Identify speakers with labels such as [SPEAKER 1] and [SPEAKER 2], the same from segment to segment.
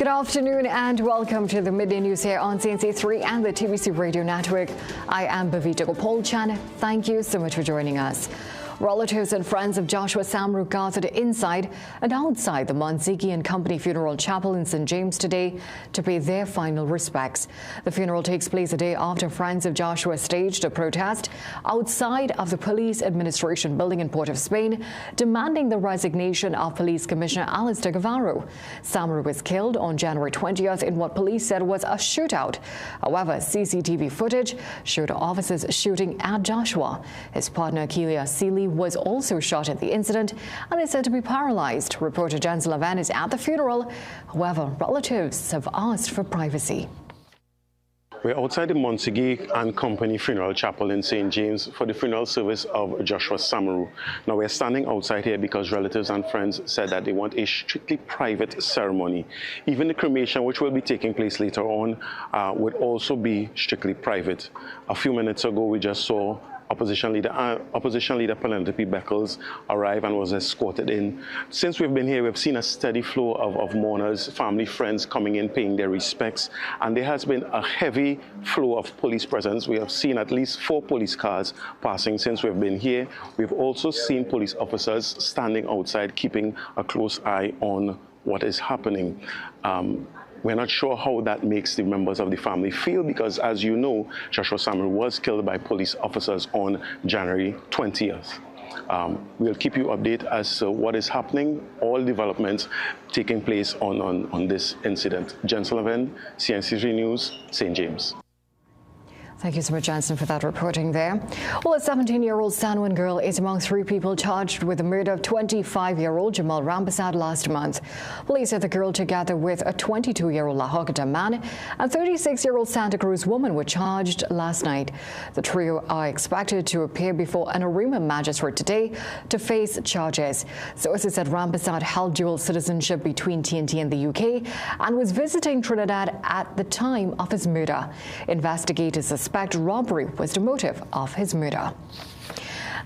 [SPEAKER 1] Good afternoon and welcome to the Midday News here on CNC3 and the TBC Radio Network. I am Bhavita Gopal-Chan. Thank you so much for joining us. Relatives and friends of Joshua Samru gathered inside and outside the Monzigi and Company Funeral Chapel in St. James today to pay their final respects. The funeral takes place a day after friends of Joshua staged a protest outside of the Police Administration building in Port of Spain, demanding the resignation of Police Commissioner Alistair Guevara. Samru was killed on January 20th in what police said was a shootout. However, CCTV footage showed officers shooting at Joshua. His partner, Kelia Seeley, was also shot in the incident and is said to be paralyzed. Reporter Jens Levan is at the funeral. However, relatives have asked for privacy.
[SPEAKER 2] We're outside the Monzigi and Company Funeral Chapel in St. James for the funeral service of Joshua Samru. Now, we're standing outside here because relatives and friends said that they want a strictly private ceremony. Even the cremation, which will be taking place later on, would also be strictly private. A few minutes ago, we just saw Opposition Leader Penelope Beckles arrive and was escorted in. Since we've been here, we've seen a steady flow of mourners, family, friends coming in, paying their respects, and there has been a heavy flow of police presence. We have seen at least 4 police cars passing since we've been here. We've also seen police officers standing outside, keeping a close eye on what is happening. We're not sure how that makes the members of the family feel because, as you know, Joshua Samru was killed by police officers on January 20th. We'll keep you updated as to what is happening, all developments taking place on this incident. Jens Levan, CNC3 News, St. James.
[SPEAKER 1] Thank you so much, Jansen, for that reporting there. Well, a 17-year-old Sanuan girl is among 3 people charged with the murder of 25-year-old Jamal Rampersad last month. Police said the girl, together with a 22-year-old La Hogata man and 36-year-old Santa Cruz woman, were charged last night. The trio are expected to appear before an Arima magistrate today to face charges. Sources said Rampersad held dual citizenship between TNT and the UK and was visiting Trinidad at the time of his murder. Investigators suspect robbery was the motive of his murder.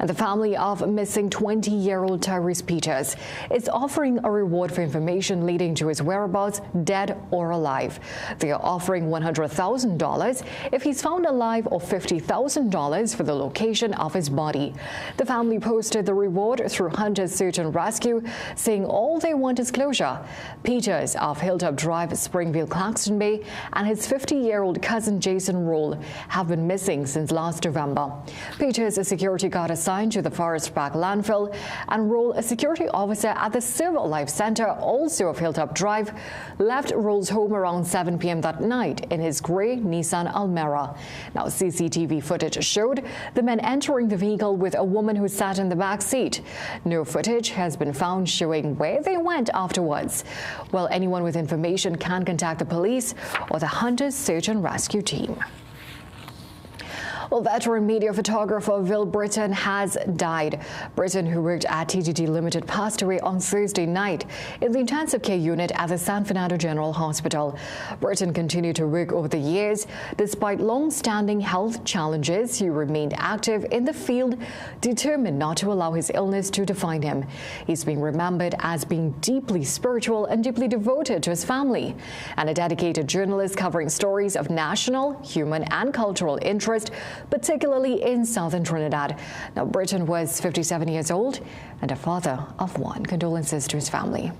[SPEAKER 1] And the family of missing 20-year-old Tyrese Peters is offering a reward for information leading to his whereabouts, dead or alive. They are offering $100,000 if he's found alive or $50,000 for the location of his body. The family posted the reward through Hunter's Search and Rescue, saying all they want is closure. Peters of Hilltop Drive, Springville, Claxton Bay, and his 50-year-old cousin Jason Roll have been missing since last November. Peters, a security guard assigned to the Forest Park landfill, and Roll, a security officer at the Civil Life Center, also of Hilltop Drive, left Roll's home around 7 p.m. that night in his grey Nissan Almera. Now, CCTV footage showed the men entering the vehicle with a woman who sat in the back seat. No footage has been found showing where they went afterwards. Well, anyone with information can contact the police or the Hunters Search and Rescue team. Well, veteran media photographer Will Britton has died. Britton, who worked at TGT Limited, passed away on Thursday night in the intensive care unit at the San Fernando General Hospital. Britton continued to work over the years. Despite long-standing health challenges, he remained active in the field, determined not to allow his illness to define him. He's being remembered as being deeply spiritual and deeply devoted to his family, and a dedicated journalist covering stories of national, human, and cultural interest, particularly in southern Trinidad. Now, Britton was 57 years old and a father of 1. Condolences to his family.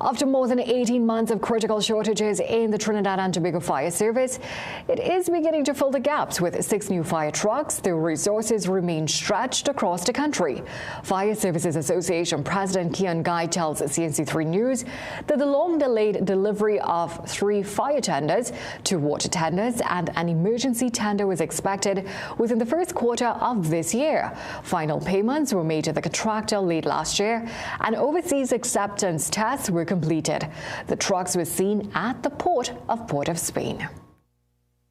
[SPEAKER 1] After more than 18 months of critical shortages in the Trinidad and Tobago Fire Service, it is beginning to fill the gaps with 6 new fire trucks, though resources remain stretched across the country. Fire Services Association President Kian Guy tells CNC3 News that the long-delayed delivery of 3 fire tenders, 2 water tenders, and an emergency tender was expected within the first quarter of this year. Final payments were made to the contractor late last year, and overseas acceptance tests were completed. The trucks were seen at the port of Spain.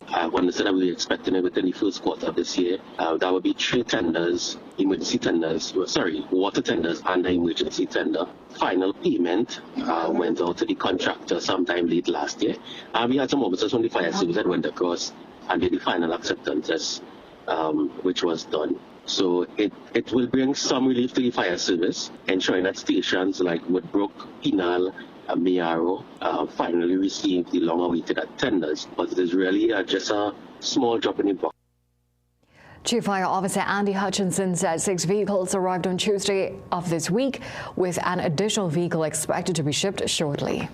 [SPEAKER 3] I understand that we're expecting it within the first quarter of this year. That would be 3 tenders, water tenders and the emergency tender. Final payment went out to the contractor sometime late last year. We had some officers from the fire service that went across and did the final acceptances, which was done. So it will bring some relief to the fire service, ensuring that stations like Woodbrook, Penal, Miaro finally received the long-awaited tenders, but it is really just a small drop in the bucket.
[SPEAKER 1] Chief Fire Officer Andy Hutchinson said 6 vehicles arrived on Tuesday of this week, with an additional vehicle expected to be shipped shortly.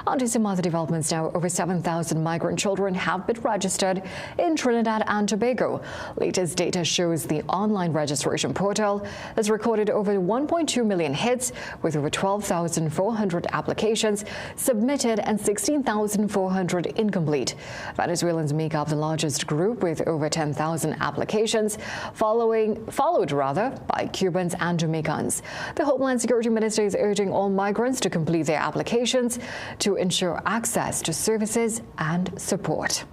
[SPEAKER 1] On to some other developments now. Over 7,000 migrant children have been registered in Trinidad and Tobago. Latest data shows the online registration portal has recorded over 1.2 million hits, with over 12,400 applications submitted and 16,400 incomplete. Venezuelans make up the largest group with over 10,000 applications, followed by Cubans and Jamaicans. The Homeland Security Minister is urging all migrants to complete their applications to ensure access to services and support.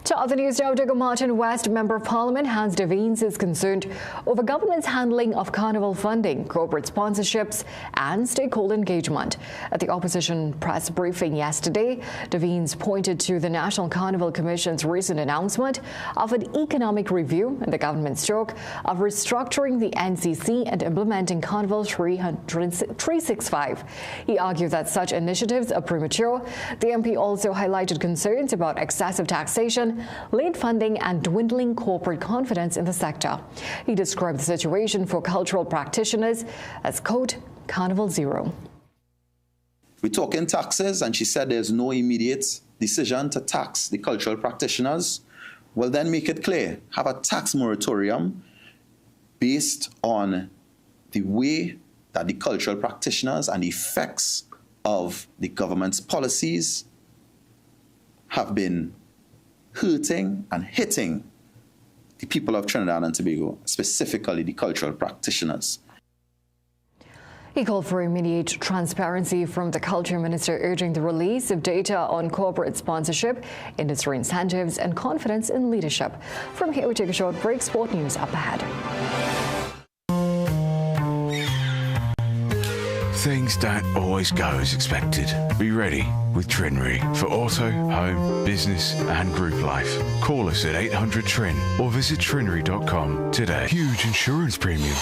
[SPEAKER 1] To other news now, Doug Martin West, Member of Parliament Hans Devines, is concerned over government's handling of Carnival funding, corporate sponsorships and stakeholder engagement. At the opposition press briefing yesterday, Devines pointed to the National Carnival Commission's recent announcement of an economic review and the government's talk of restructuring the NCC and implementing Carnival 365. He argued that such initiatives are premature. The MP also highlighted concerns about excessive taxation, late funding and dwindling corporate confidence in the sector. He described the situation for cultural practitioners as, quote, Carnival Zero.
[SPEAKER 4] We're talking taxes, and she said there's no immediate decision to tax the cultural practitioners. Well, then make it clear. Have a tax moratorium based on the way that the cultural practitioners and the effects of the government's policies have been hurting and hitting the people of Trinidad and Tobago, specifically the cultural practitioners.
[SPEAKER 1] He called for immediate transparency from the Culture Minister, urging the release of data on corporate sponsorship, industry incentives and confidence in leadership. From here, we take a short break. Sport news up ahead.
[SPEAKER 5] Things don't always go as expected. Be ready with Trinry for auto, home, business and group life. Call us at 800-TRIN or visit trinry.com today. Huge insurance premium.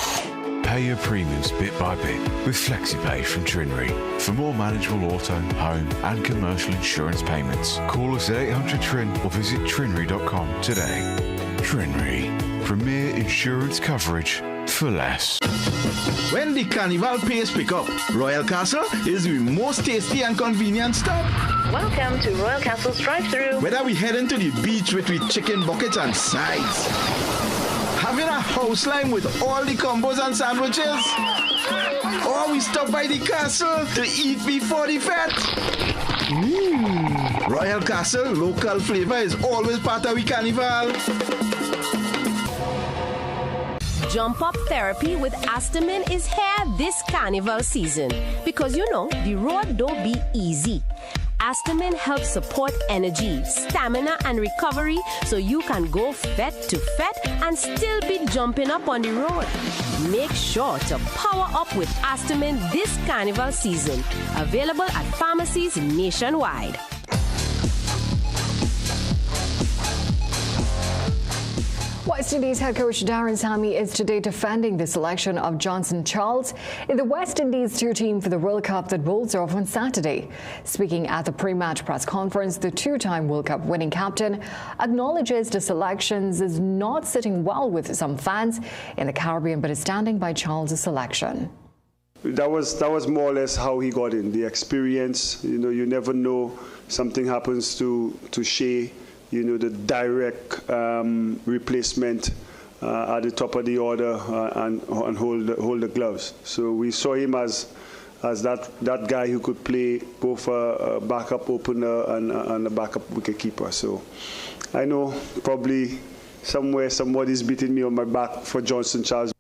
[SPEAKER 5] Pay your premiums bit by bit with FlexiPay from Trinry. For more manageable auto, home and commercial insurance payments, call us at 800-TRIN or visit trinry.com today. Trinry. Premier insurance coverage for less.
[SPEAKER 6] When the Carnival pace pick up, Royal Castle is the most tasty and convenient stop.
[SPEAKER 7] Welcome to Royal Castle's drive-thru.
[SPEAKER 6] Whether we heading to the beach with chicken buckets and sides, having a house line with all the combos and sandwiches, or we stop by the castle to eat before the fete. Royal Castle local flavor is always part of the Carnival.
[SPEAKER 7] Jump Up Therapy with Astamin is here this Carnival season because you know the road don't be easy. Astamin helps support energy, stamina and recovery so you can go fete to fete and still be jumping up on the road. Make sure to power up with Astamin this Carnival season. Available at pharmacies nationwide.
[SPEAKER 1] West Indies head coach Darren Sammy is today defending the selection of Johnson Charles in the West Indies 2 team for the World Cup that rolls off on Saturday. Speaking at the pre-match press conference, the 2-time World Cup winning captain acknowledges the selections is not sitting well with some fans in the Caribbean, but is standing by Charles' selection.
[SPEAKER 8] That was more or less how he got in. The experience, you never know. Something happens to Shea. The direct replacement at the top of the order and hold the gloves. So we saw him as that guy who could play both a backup opener and a backup wicketkeeper. So I know probably somewhere somebody's beating me on my back for Johnson Charles.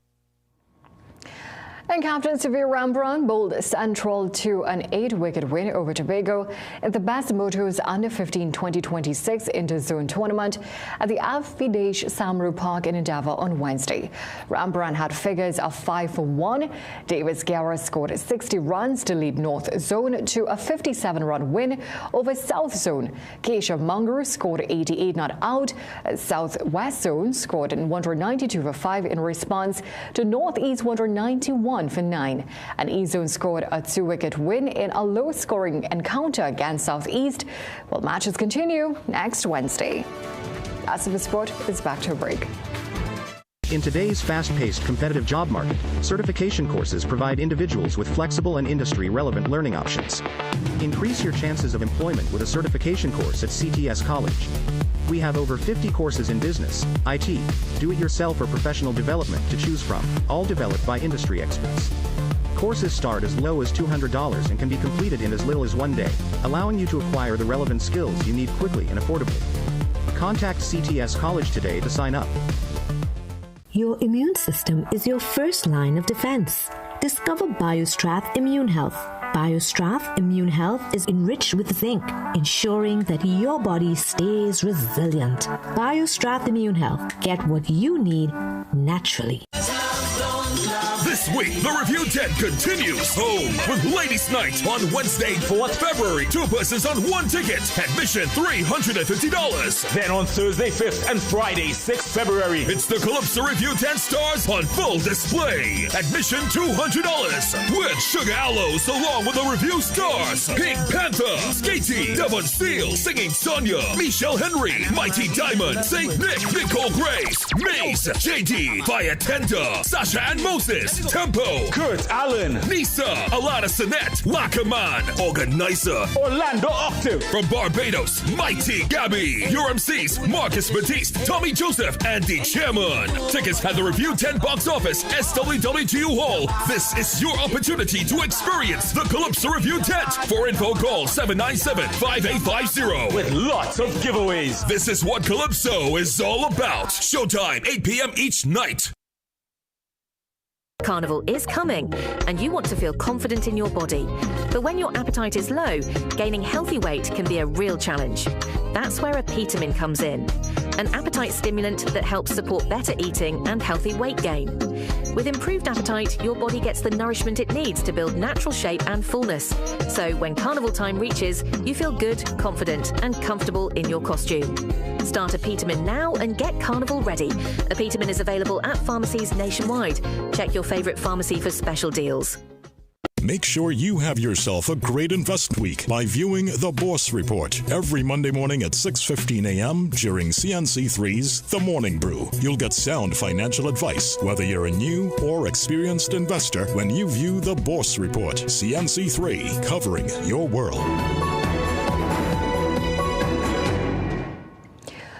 [SPEAKER 1] And captain Severe Rembrandt bowled central to an 8-wicket win over Tobago in the Best Motos Under-15 2026 Inter-Zone Tournament at the Avinash Samru Park in Endeavour on Wednesday. Rembrandt had figures of 5 for 1. Davis Guerra scored 60 runs to lead North Zone to a 57-run win over South Zone. Keshav Mangaru scored 88 not out. South West Zone scored 192 for 5 in response to Northeast 191 1-9. And E-Zone scored a 2-wicket win in a low-scoring encounter against Southeast. Well, matches continue next Wednesday. That's the sport. It's back to a break.
[SPEAKER 9] In today's fast-paced competitive job market, certification courses provide individuals with flexible and industry-relevant learning options. Increase your chances of employment with a certification course at CTS College. We have over 50 courses in business, IT, do-it-yourself or professional development to choose from, all developed by industry experts. Courses start as low as $200 and can be completed in as little as 1 day, allowing you to acquire the relevant skills you need quickly and affordably. Contact CTS College today to sign up.
[SPEAKER 10] Your immune system is your first line of defense. Discover BioStrath Immune Health. BioStrath Immune Health is enriched with zinc, ensuring that your body stays resilient. BioStrath Immune Health. Get what you need naturally.
[SPEAKER 11] This week, the Review 10 continues home with Ladies' Night on Wednesday, 4th February. 2 persons on 1 ticket. Admission $350.
[SPEAKER 12] Then on Thursday, 5th and Friday, 6th February,
[SPEAKER 11] it's the Calypso Review 10 stars on full display. Admission $200 with Sugar Aloes along with the Review stars. Pink Panther, Skatey, Devon Steele, Singing Sonia, Michelle Henry, Mighty Diamond, Saint Nick, Nicole Grace, Maze, JD, Fire Tender, Sasha and Moses, Tempo,
[SPEAKER 12] Kurt Allen,
[SPEAKER 11] Nisa, Alana Sinette, Lackaman, Organizer,
[SPEAKER 12] Orlando Octave.
[SPEAKER 11] From Barbados, Mighty Gabby. Your MCs, Marcus Batiste, Tommy Joseph, and the Chairman. Tickets at the Review 10 box office, SWWGU Hall. This is your opportunity to experience the Calypso Review tent. For info, call 797-5850.
[SPEAKER 12] With lots of giveaways.
[SPEAKER 11] This is what Calypso is all about. Showtime, 8 p.m. each night.
[SPEAKER 13] Carnival is coming, and you want to feel confident in your body. But when your appetite is low, gaining healthy weight can be a real challenge. That's where a Petamin comes in, an appetite stimulant that helps support better eating and healthy weight gain. With improved appetite, your body gets the nourishment it needs to build natural shape and fullness. So when Carnival time reaches, you feel good, confident, and comfortable in your costume. Start a Petamin now and get Carnival ready. A Petamin is available at pharmacies nationwide. Check your favorite pharmacy for special deals.
[SPEAKER 14] Make sure you have yourself a great invest week by viewing The Boss Report every Monday morning at 6:15 a.m. during CNC3's The Morning Brew. You'll get sound financial advice, whether you're a new or experienced investor, when you view The Boss Report. CNC3, covering your world.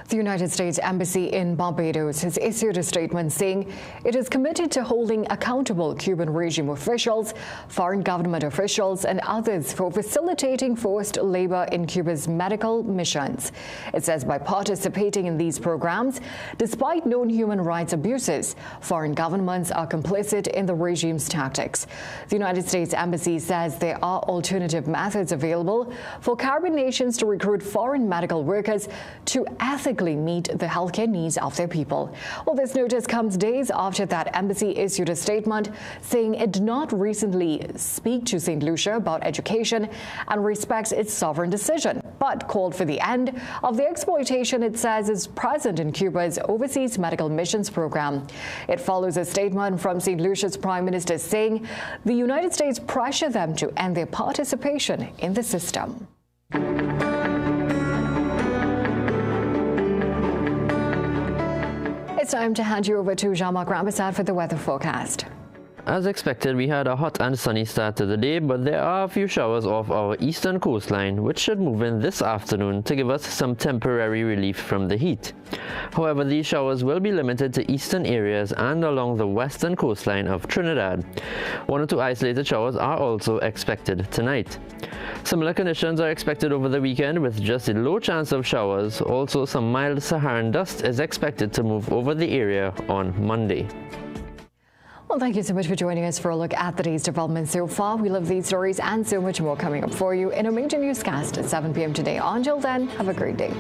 [SPEAKER 1] The United States Embassy in Barbados has issued a statement saying it is committed to holding accountable Cuban regime officials, foreign government officials, and others for facilitating forced labor in Cuba's medical missions. It says by participating in these programs, despite known human rights abuses, foreign governments are complicit in the regime's tactics. The United States Embassy says there are alternative methods available for Caribbean nations to recruit foreign medical workers to ethically meet the healthcare needs of their people. Well, this notice comes days after that embassy issued a statement saying it did not recently speak to St. Lucia about education and respects its sovereign decision, but called for the end of the exploitation it says is present in Cuba's overseas medical missions program. It follows a statement from St. Lucia's Prime Minister saying the United States pressure them to end their participation in the system. It's time to hand you over to Jean-Marc Rambassad for the weather forecast.
[SPEAKER 15] As expected, we had a hot and sunny start to the day, but there are a few showers off our eastern coastline, which should move in this afternoon to give us some temporary relief from the heat. However, these showers will be limited to eastern areas and along the western coastline of Trinidad. 1 or 2 isolated showers are also expected tonight. Similar conditions are expected over the weekend with just a low chance of showers. Also, some mild Saharan dust is expected to move over the area on Monday.
[SPEAKER 1] Well, thank you so much for joining us for a look at the day's developments so far. We love these stories and so much more coming up for you in a Midday Newscast at 7 p.m. today. Until then, have a great day.